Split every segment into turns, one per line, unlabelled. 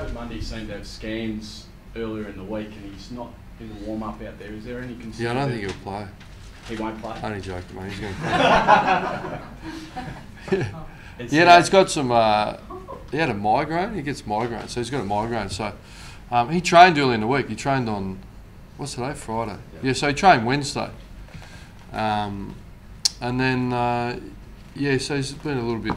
David Mundy seemed to have scans earlier in the week, and he's not in the warm-up out there. Is there any concern?
Yeah, I don't think he'll play.
He won't play?
Only joking, mate. He's going to play. Yeah, no, he's got some... he had a migraine. He gets migraine, so he's got a migraine. So he trained early in the week. He trained on... What's today? Friday. Yeah, so he trained Wednesday. And then, yeah, so he's been a little bit...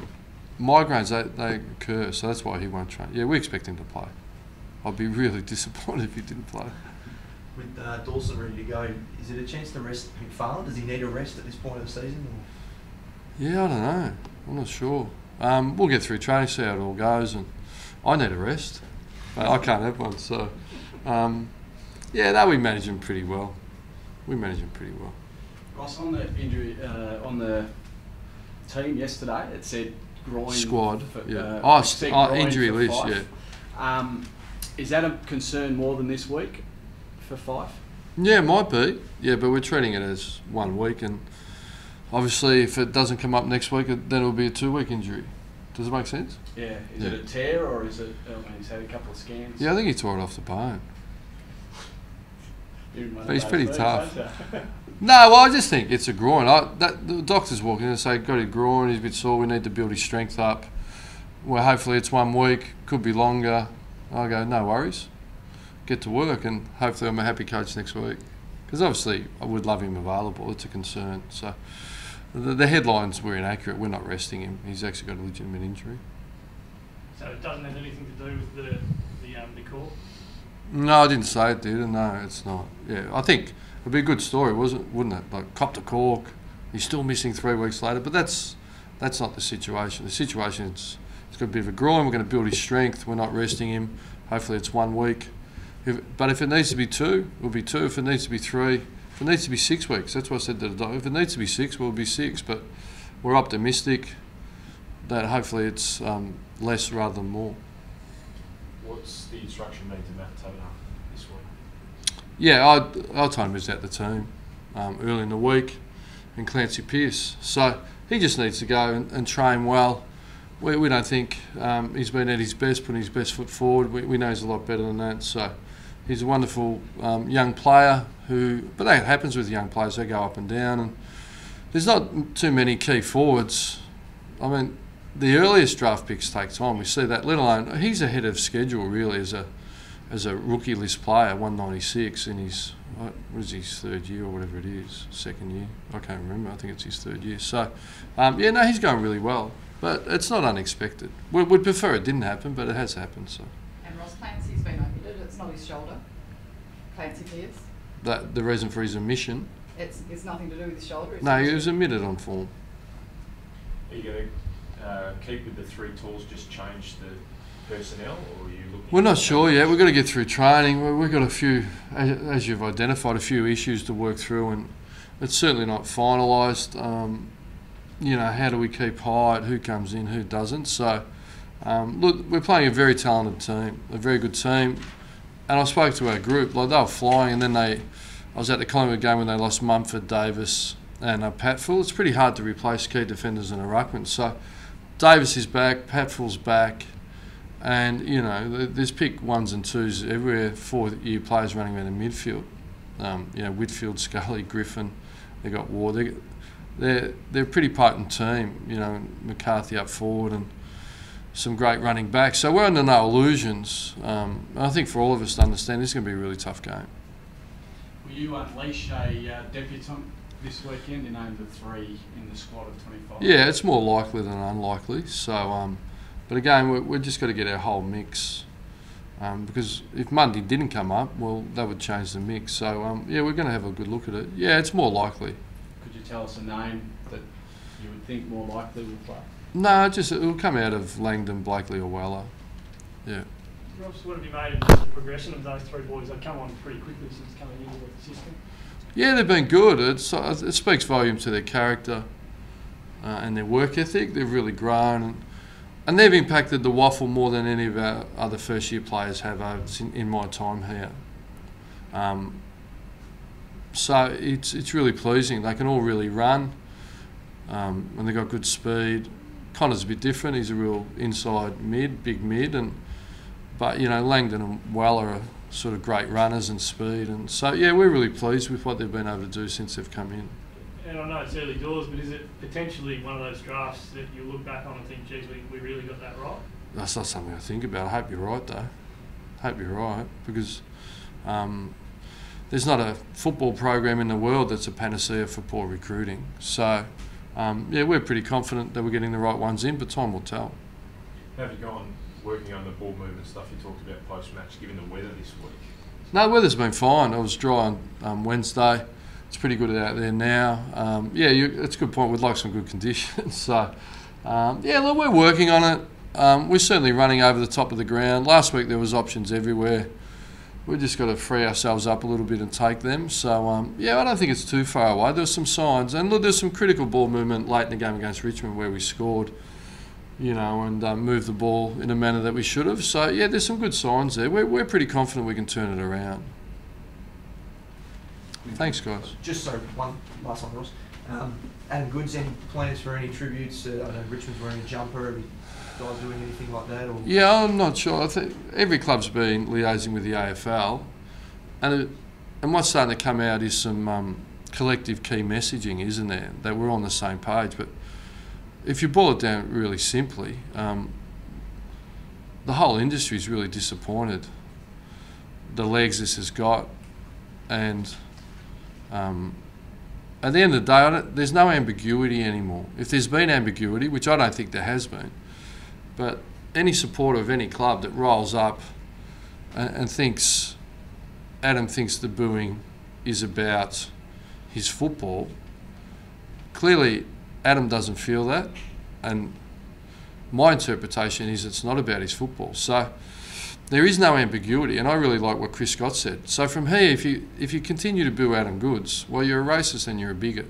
Migraines, they occur, so that's why he won't train. Yeah, we expect him to play. I'd be really disappointed if he didn't play.
With Dawson ready to go, is it a chance to rest McFarlane? Does he need a rest at this point of the season? Or?
Yeah, I don't know. I'm not sure. We'll get through training, see how it all goes, and I need a rest. I can't have one, so... yeah, no, we manage him pretty well. Ross,
on the injury, on the team yesterday, it said groin...
Squad,
for,
yeah. Injury list,
Fyfe. Yeah. Is that a concern more than this week for Fyfe?
Yeah, it might be. Yeah, but we're treating it as 1 week, and obviously if it doesn't come up next week, then it'll be a 2-week injury. Does it make sense?
Yeah. Is it a tear, or is it... I mean, he's had a couple of scans.
Yeah, I think he tore it off the bone. But he's pretty tough. No, well, I just think it's a groin. The doctors walk in and say, got his groin, he's a bit sore, we need to build his strength up. Well, hopefully it's 1 week, could be longer. I go, no worries. Get to work, and hopefully I'm a happy coach next week. Because obviously I would love him available, it's a concern. So the headlines were inaccurate, we're not resting him. He's actually got a legitimate injury.
So it doesn't have anything to do with the call?
No, I didn't say it did, no, it's not. Yeah, I think it'd be a good story, wouldn't it? Like, copped a cork, he's still missing 3 weeks later, but that's not the situation. The situation is he's got a bit of a groin, we're going to build his strength, we're not resting him. Hopefully it's 1 week. But if it needs to be 2, it'll be 2. If it needs to be 3, if it needs to be 6 weeks, that's what I said to the doctor. If it needs to be 6, we'll be 6, but we're optimistic that hopefully it's less rather than more.
What's the instruction made to Matt Taylor this week?
Yeah, I told him he's out the team early in the week, and Clancy Pearce. So he just needs to go and train well. We don't think he's been at his best, putting his best foot forward. We know he's a lot better than that. So he's a wonderful young player but that happens with young players, they go up and down. And there's not too many key forwards. I mean, the earliest draft picks take time. We see that, let alone he's ahead of schedule really as a rookie list player, 196 in his his 3rd year or whatever it is, 2nd year. I can't remember. I think it's his 3rd year. So yeah, no, he's going really well, but it's not unexpected. We'd prefer it didn't happen, but it has happened. So.
And Ross Clancy's been omitted. It's not his shoulder. Clancy Pearce.
The reason for his omission.
It's nothing to do with his shoulder.
No, he was omitted on form.
Are you going to keep with the 3 tools, just change the personnel, or are you looking...
We're not sure yet. We've got to get through training. We've got a few, as you've identified, a few issues to work through, and it's certainly not finalised. You know, how do we keep height, who comes in, who doesn't. So, look, we're playing a very talented team, a very good team. And I spoke to our group, like they were flying, and then I was at the Collingwood game when they lost Mumford, Davis and Patfull. It's pretty hard to replace key defenders in a ruckman. So Davis is back, Patfull's back, and, you know, there's pick 1s and 2s everywhere, 4-year players running around in midfield. You know, Whitfield, Scully, Griffin, they got Ward. They're a pretty potent team, you know, McCarthy up forward and some great running backs. So we're under no illusions. I think for all of us to understand, this is going to be a really tough game.
Will you unleash a debutant this weekend? You named the 3 in the squad of 25.
Yeah, it's more likely than unlikely. So, but again, we've just got to get our whole mix. Because if Mundy didn't come up, well, that would change the mix. So, yeah, we're going to have a good look at it. Yeah, it's more likely.
Could you tell us a name that you would think more likely will play?
No, it'll come out of Langdon, Blakely or Weller. Yeah.
Ross, what have you made of the progression of those 3 boys? They've come on pretty quickly since coming into the system.
Yeah, they've been good. It speaks volumes to their character and their work ethic. They've really grown, and they've impacted the waffle more than any of our other first-year players have in my time here. So it's really pleasing. They can all really run, and they've got good speed. Connor's a bit different. He's a real inside mid, big mid, But, you know, Langdon and Weller are sort of great runners and speed. And so, yeah, we're really pleased with what they've been able to do since they've come in.
And I know it's early doors, but is it potentially one of those drafts that you look back on and think, geez, we really got that right?
That's not something I think about. I hope you're right, though. I hope you're right, because there's not a football program in the world that's a panacea for poor recruiting. So, yeah, we're pretty confident that we're getting the right ones in, but time will tell.
How have you gone working on the ball movement stuff you talked about post-match, given the weather this week?
No, the weather's been fine. It was dry on Wednesday. It's pretty good out there now. Yeah, it's a good point. We'd like some good conditions. So, yeah, look, we're working on it. We're certainly running over the top of the ground. Last week there was options everywhere. We've just got to free ourselves up a little bit and take them. So, yeah, I don't think it's too far away. There's some signs. And look, there's some critical ball movement late in the game against Richmond where we scored, you know, and moved the ball in a manner that we should have. So, yeah, there's some good signs there. We're pretty confident we can turn it around. Thanks, guys.
Just so one last one, Ross. Adam Goods, any plans for any tributes? I know Richmond's wearing a jumper. Are you guys doing anything like that? Or?
Yeah, I'm not sure. I think every club's been liaising with the AFL, and what's starting to come out is some collective key messaging, isn't there? That we're on the same page. But if you boil it down really simply, the whole industry is really disappointed. The legs this has got, and at the end of the day, there's no ambiguity anymore. If there's been ambiguity, which I don't think there has been, but any supporter of any club that rolls up and thinks, Adam thinks the booing is about his football, clearly Adam doesn't feel that, and my interpretation is it's not about his football. So there is no ambiguity, and I really like what Chris Scott said. So from here, if you continue to boo Adam Goods, well, you're a racist and you're a bigot.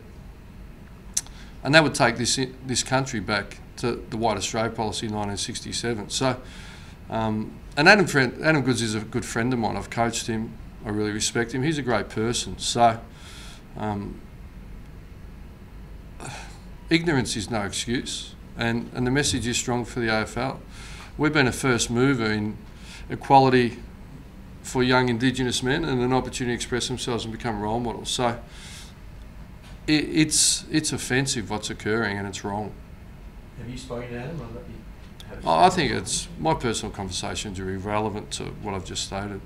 And that would take this country back to the White Australia policy in 1967. So, and Adam Goods is a good friend of mine. I've coached him. I really respect him. He's a great person. So, ignorance is no excuse, and the message is strong for the AFL. We've been a first mover in equality for young Indigenous men and an opportunity to express themselves and become role models. So it's offensive what's occurring, and it's wrong.
Have you spoken to Adam?
I think my personal conversations are irrelevant to what I've just stated.